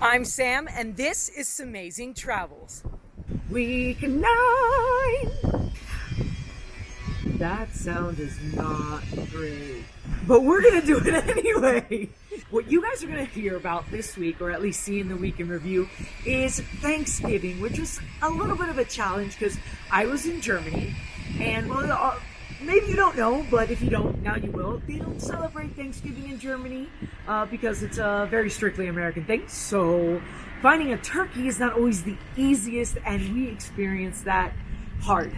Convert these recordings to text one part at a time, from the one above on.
I'm Sam, and this is Amazing Travels. Week 9. That sound is not great, but we're gonna do it anyway. What you guys are gonna hear about this week, or at least see in the week in review, is Thanksgiving, which was a little bit of a challenge because I was in Germany, and well, maybe you don't know, but if you don't, now you will. They don't celebrate Thanksgiving in Germany because it's a very strictly American thing. So finding a turkey is not always the easiest, and we experienced that hard.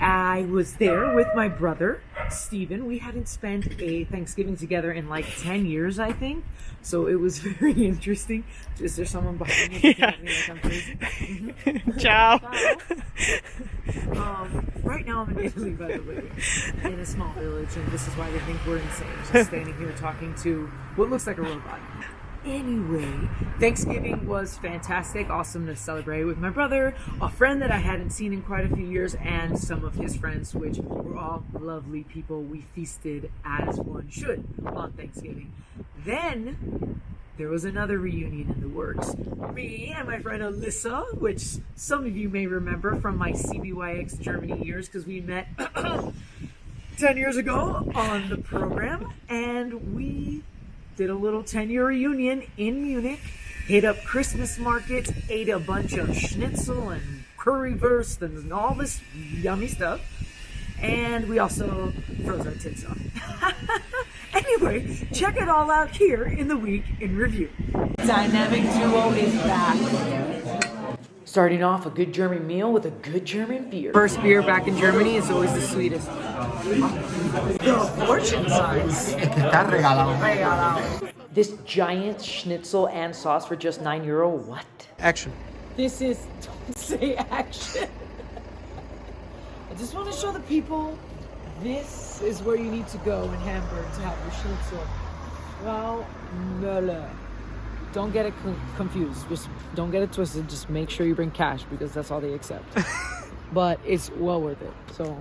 I was there with my brother, Steven. We hadn't spent a Thanksgiving together in like 10 years, I think. So it was very interesting. Is there someone behind me? Yeah. Like I'm crazy? Ciao. Right now I'm in Italy, by the way, in a small village, and this is why they think we're insane. Just standing here talking to what looks like a robot. Anyway, Thanksgiving was fantastic, awesome to celebrate with my brother, a friend that I hadn't seen in quite a few years, and some of his friends, which were all lovely people. We feasted as one should on Thanksgiving. Then there was another reunion in the works. Me and my friend Alyssa, which some of you may remember from my CBYX Germany years, because we met 10 years ago on the program, and we did a little 10-year reunion in Munich, hit up Christmas markets, ate a bunch of schnitzel and currywurst and all this yummy stuff, and we also froze our tits off. Anyway, check it all out here in the week in review. Dynamic Duo is back. Starting off a good German meal with a good German beer. First beer back in Germany is always the sweetest. The portion size. This giant schnitzel and sauce for just €9. What? Action. This is, don't say action. I just want to show the people this is where you need to go in Hamburg to have your schnitzel. Frauenkirche. Don't get it confused. Just don't get it twisted. Just make sure you bring cash because that's all they accept. But it's well worth it. So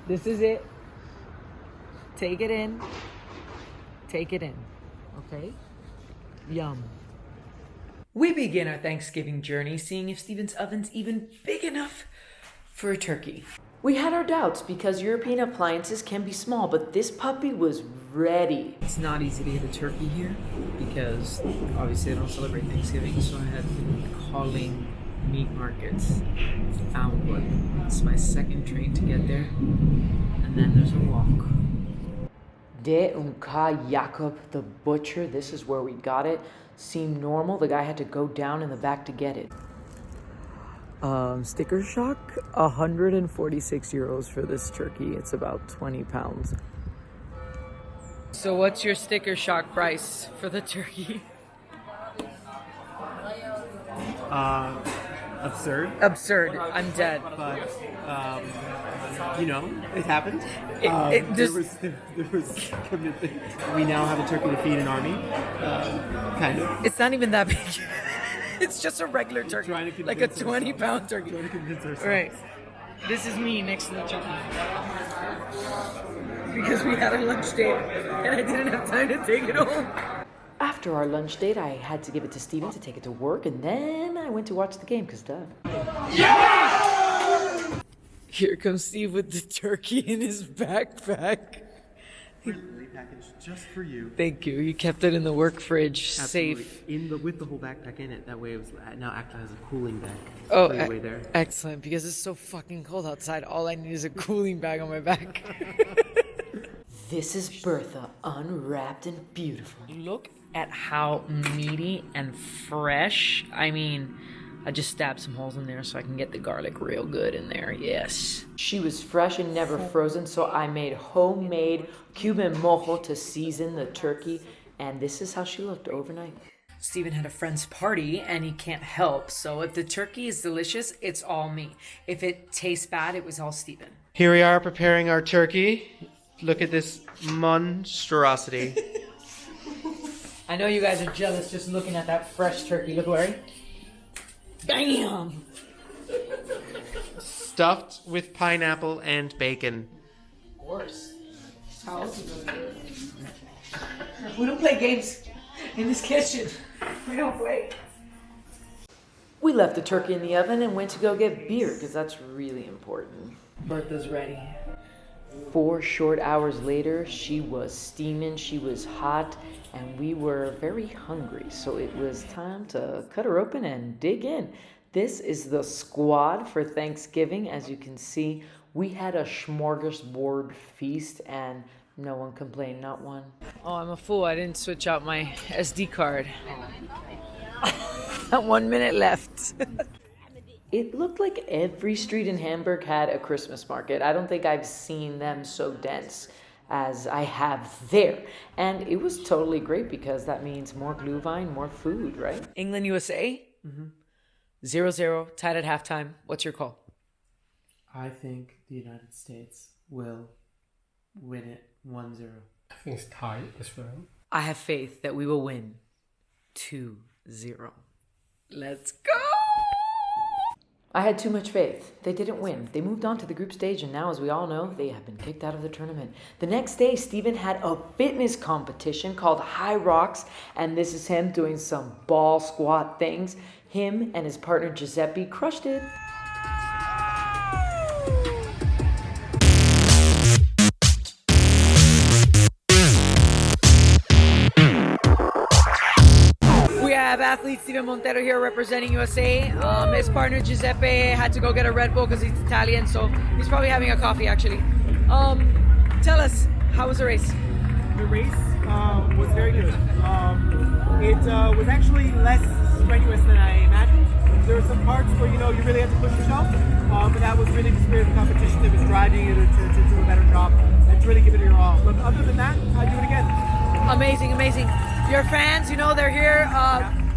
this is it. Take it in. Take it in. Okay? Yum. We begin our Thanksgiving journey seeing if Steven's oven's even big enough for a turkey. We had our doubts because European appliances can be small, but this puppy was ready. It's not easy to get a turkey here because obviously they don't celebrate Thanksgiving, so I had been calling meat markets. Found one. It's my second train to get there, and then there's a walk. De Unka Jakob, the butcher, this is where we got it. Seemed normal. The guy had to go down in the back to get it. Sticker shock, €146 for this turkey. It's about 20 pounds. So what's your sticker shock price for the turkey? Absurd. Absurd. I'm dead. But, you know, it happened. There was commitment. We now have a turkey to feed an army. Kind of. It's not even that big. It's just a regular turkey, like a 20-pound turkey. Trying to convince ourselves. Right. This is me next to the turkey. Because we had a lunch date, and I didn't have time to take it home. After our lunch date, I had to give it to Steven to take it to work, and then I went to watch the game, because duh. Yeah! Here comes Steve with the turkey in his backpack. Packaged just for you. Thank you. You kept it in the work fridge, Absolutely. safe. With the whole backpack in it. That way it was now acting as a cooling bag. Oh, way there. Excellent. Because it's so fucking cold outside. All I need is a cooling bag on my back. This is Bertha, unwrapped and beautiful. Look at how meaty and fresh. I mean, I just stabbed some holes in there so I can get the garlic real good in there, yes. She was fresh and never frozen, so I made homemade Cuban mojo to season the turkey, and this is how she looked overnight. Steven had a friend's party, and he can't help, so if the turkey is delicious, it's all me. If it tastes bad, it was all Steven. Here we are preparing our turkey. Look at this monstrosity. I know you guys are jealous just looking at that fresh turkey. Look, Larry. Bam! Stuffed with pineapple and bacon. Of course. How else is it? We don't play games in this kitchen. We don't play. We left the turkey in the oven and went to go get beer, because that's really important. Bertha's ready. 4 short hours later, she was steaming, she was hot, and we were very hungry. So it was time to cut her open and dig in. This is the squad for Thanksgiving. As you can see, we had a smorgasbord feast and no one complained, not one. Oh, I'm a fool. I didn't switch out my SD card. 1 minute left. It looked like every street in Hamburg had a Christmas market. I don't think I've seen them so dense as I have there. And it was totally great because that means more Glühwein, more food, right? England, USA? 0-0, tied at halftime. What's your call? I think the United States will win it 1-0. I think it's tied as well. I have faith that we will win 2-0. Let's go! I had too much faith. They didn't win. They moved on to the group stage, and now, as we all know, they have been kicked out of the tournament. The next day, Steven had a fitness competition called High Rocks, and this is him doing some ball squat things. Him and his partner Giuseppe crushed it. We have athlete Steven Montero here representing USA. His partner Giuseppe had to go get a Red Bull because he's Italian, so he's probably having a coffee actually. Tell us, how was the race? The race was very good. It was actually less strenuous than I imagined. There were some parts where you really had to push yourself, but that was really the spirit of the competition that was driving you to do a better job and to really give it your all. But other than that, I'd do it again. Amazing, amazing. Your fans, they're here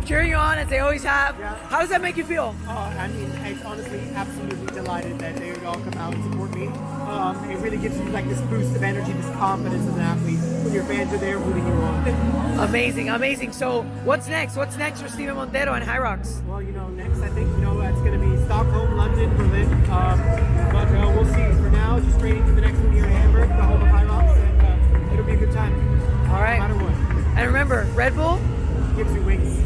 cheering you on as they always have. Yeah. How does that make you feel? I mean, I'm honestly absolutely delighted that they would all come out and support me. It really gives you like this boost of energy, this confidence as an athlete when your fans are there rooting you on. Amazing, amazing. So what's next? What's next for Steven Montero and High Rocks? Well, next I think, it's going to be Stockholm, London, Berlin. But we'll see. For now, just training for the next one here in Hamburg, the home of High Rocks, and it'll be a good time. All right. No matter what. And remember, Red Bull gives you wings.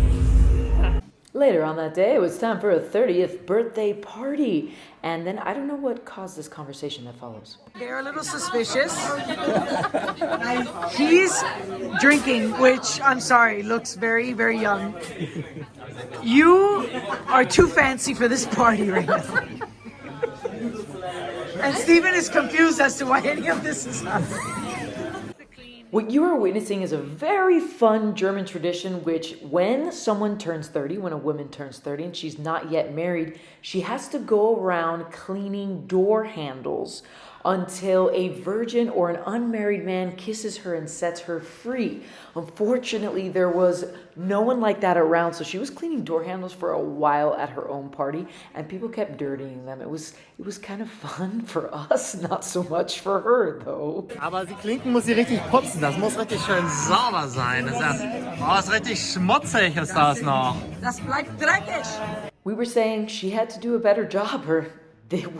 Later on that day, it was time for a 30th birthday party. And then I don't know what caused this conversation that follows. They're a little suspicious. He's drinking, which, I'm sorry, looks very, very young. You are too fancy for this party right now. And Steven is confused as to why any of this is happening. What you are witnessing is a very fun German tradition which when someone turns 30, when a woman turns 30 and she's not yet married, she has to go around cleaning door handles until a virgin or an unmarried man kisses her and sets her free. Unfortunately, there was no one like that around, so she was cleaning door handles for a while at her own party, and people kept dirtying them. It was kind of fun for us, not so much for her, though. Aber die Klinken muss sie richtig putzen, das muss richtig schön sauber sein. Das ist richtig schmutzig ist das noch. Das bleibt dreckig. We were saying she had to do a better job, or it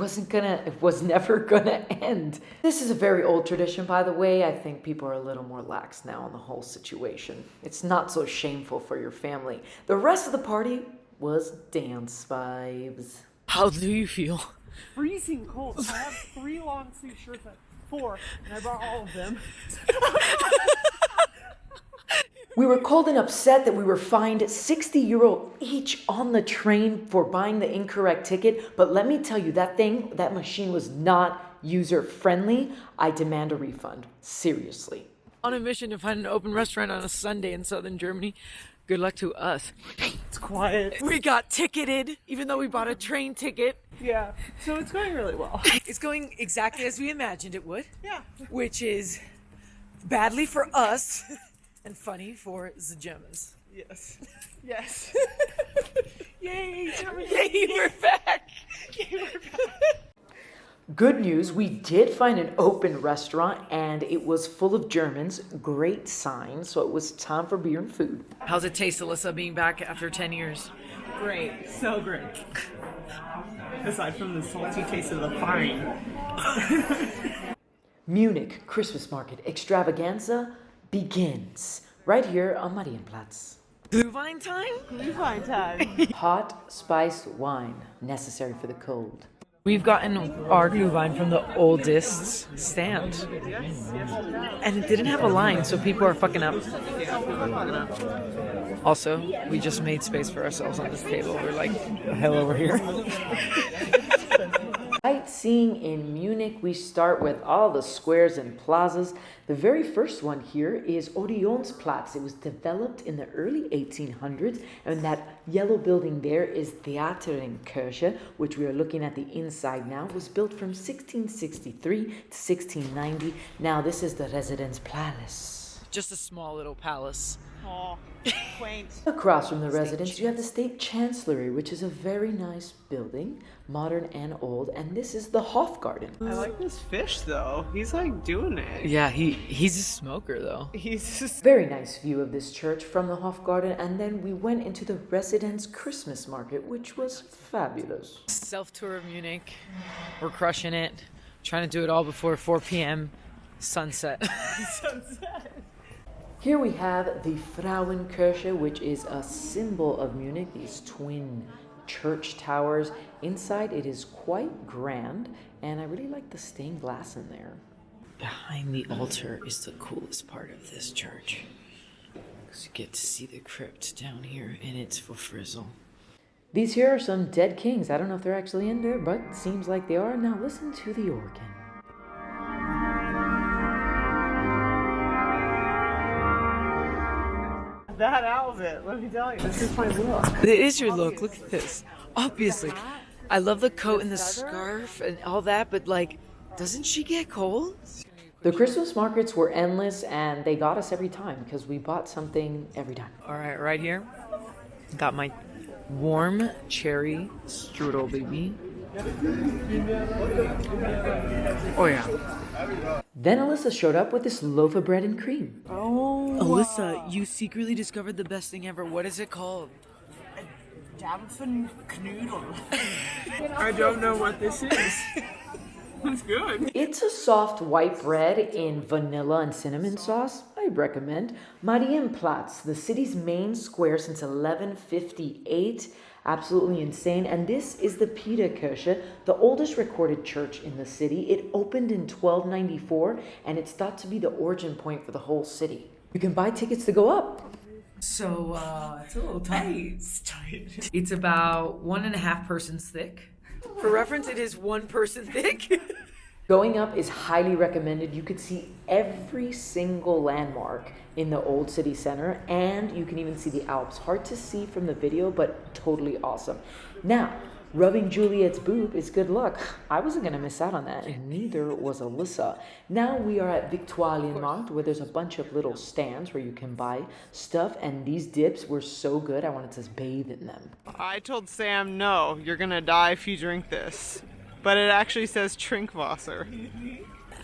was never gonna end. This is a very old tradition, by the way. I think people are a little more lax now on the whole situation. It's not so shameful for your family. The rest of the party was dance vibes. How do you feel? Freezing cold. I have 3 long sleeve shirts, 4, and I brought all of them. We were cold and upset that we were fined €60 each on the train for buying the incorrect ticket. But let me tell you, that machine was not user-friendly. I demand a refund. Seriously. On a mission to find an open restaurant on a Sunday in southern Germany. Good luck to us. It's quiet. We got ticketed, even though we bought a train ticket. Yeah, so it's going really well. It's going exactly as we imagined it would. Yeah. Which is badly for us and funny for the Germans. Yes. Yes. Yay, Germany! Yay, we're back! Yay, we're back! Good news, we did find an open restaurant and it was full of Germans. Great sign, so it was time for beer and food. How's it taste, Alyssa, being back after 10 years? Great. So great. Aside from the salty taste of the fine. Munich Christmas market extravaganza begins right here on Marienplatz. Glühwein time? Glühwein time. Hot spiced wine, necessary for the cold. We've gotten our Glühwein from the oldest stand. And it didn't have a line, so people are fucking up. Also, we just made space for ourselves on this table. We're like, the hell over here. Sightseeing in Munich, we start with all the squares and plazas. The very first one here is Odeonsplatz. It was developed in the early 1800s, and that yellow building there is Theaterinkirche, which we are looking at the inside now. It was built from 1663 to 1690. Now this is the residence palace. Just a small little palace. Oh, quaint. Across from the residence, you have the State Chancellery, which is a very nice building, modern and old, and this is the Hofgarten. I like this fish though. He's like doing it. Yeah, he's a smoker though. He's just Very nice view of this church from the Hofgarten, and then we went into the residence Christmas market, which was fabulous. Self-tour of Munich. We're crushing it. Trying to do it all before 4 p.m. sunset. Here we have the Frauenkirche, which is a symbol of Munich, these twin church towers. Inside it is quite grand, and I really like the stained glass in there. Behind the altar is the coolest part of this church. Because you get to see the crypt down here, and it's for frizzle. These here are some dead kings. I don't know if they're actually in there, but it seems like they are. Now listen to the organ. that outfit. Let me tell you, this is my look. It is your look. Look at this. Obviously. I love the coat and the scarf and all that, but like, doesn't she get cold? The Christmas markets were endless, and they got us every time because we bought something every time. All right, right here. Got my warm cherry strudel, baby. Oh, yeah. Then Alyssa showed up with this loaf of bread and cream. Oh, Alyssa, you secretly discovered the best thing ever. What is it called? Dampfen Knödel. I don't know what this is. It's good. It's a soft white bread in vanilla and cinnamon sauce. I'd recommend. Marienplatz, the city's main square since 1158. Absolutely insane. And this is the Peterkirche, the oldest recorded church in the city. It opened in 1294, and it's thought to be the origin point for the whole city. You can buy tickets to go up. So, it's a little tight. It's tight. It's about 1.5 persons thick. For reference, it is 1 person thick. Going up is highly recommended. You could see every single landmark in the old city center, and you can even see the Alps. Hard to see from the video, but totally awesome. Now, rubbing Juliet's boob is good luck. I wasn't going to miss out on that, and neither was Alyssa. Now we are at Weinachtsmarkt, where there's a bunch of little stands where you can buy stuff, and these dips were so good, I wanted to bathe in them. I told Sam, no, you're gonna die if you drink this. But it actually says Trinkwasser.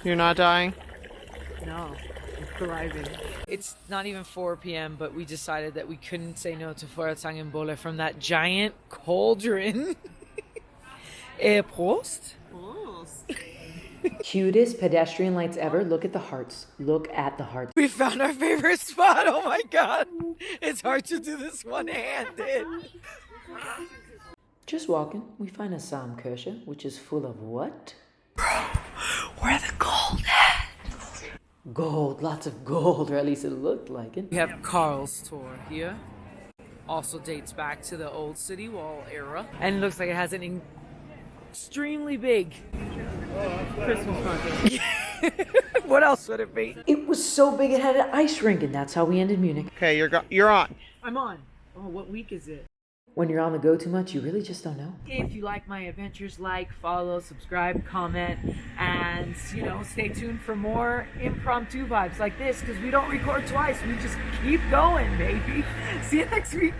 You're not dying? No, I'm thriving. It's not even 4 p.m., but we decided that we couldn't say no to Feuerzangenbowle from that giant cauldron. Prost. Cutest pedestrian lights ever. Look at the hearts. Look at the hearts. We found our favorite spot. Oh my God. It's hard to do this one-handed. Just walking, we find Asamkirche, which is full of what? Where the gold at? Gold, lots of gold, or at least it looked like it. We have Karl's Tor here. Also dates back to the old city wall era. And it looks like it has an extremely big Christmas market. What else would it be? It was so big it had an ice rink, and that's how we ended Munich. Okay, you're on. I'm on. Oh, what week is it? When you're on the go too much, you really just don't know. If you like my adventures, like, follow, subscribe, comment, and, stay tuned for more impromptu vibes like this, because we don't record twice. We just keep going, baby. See you next week.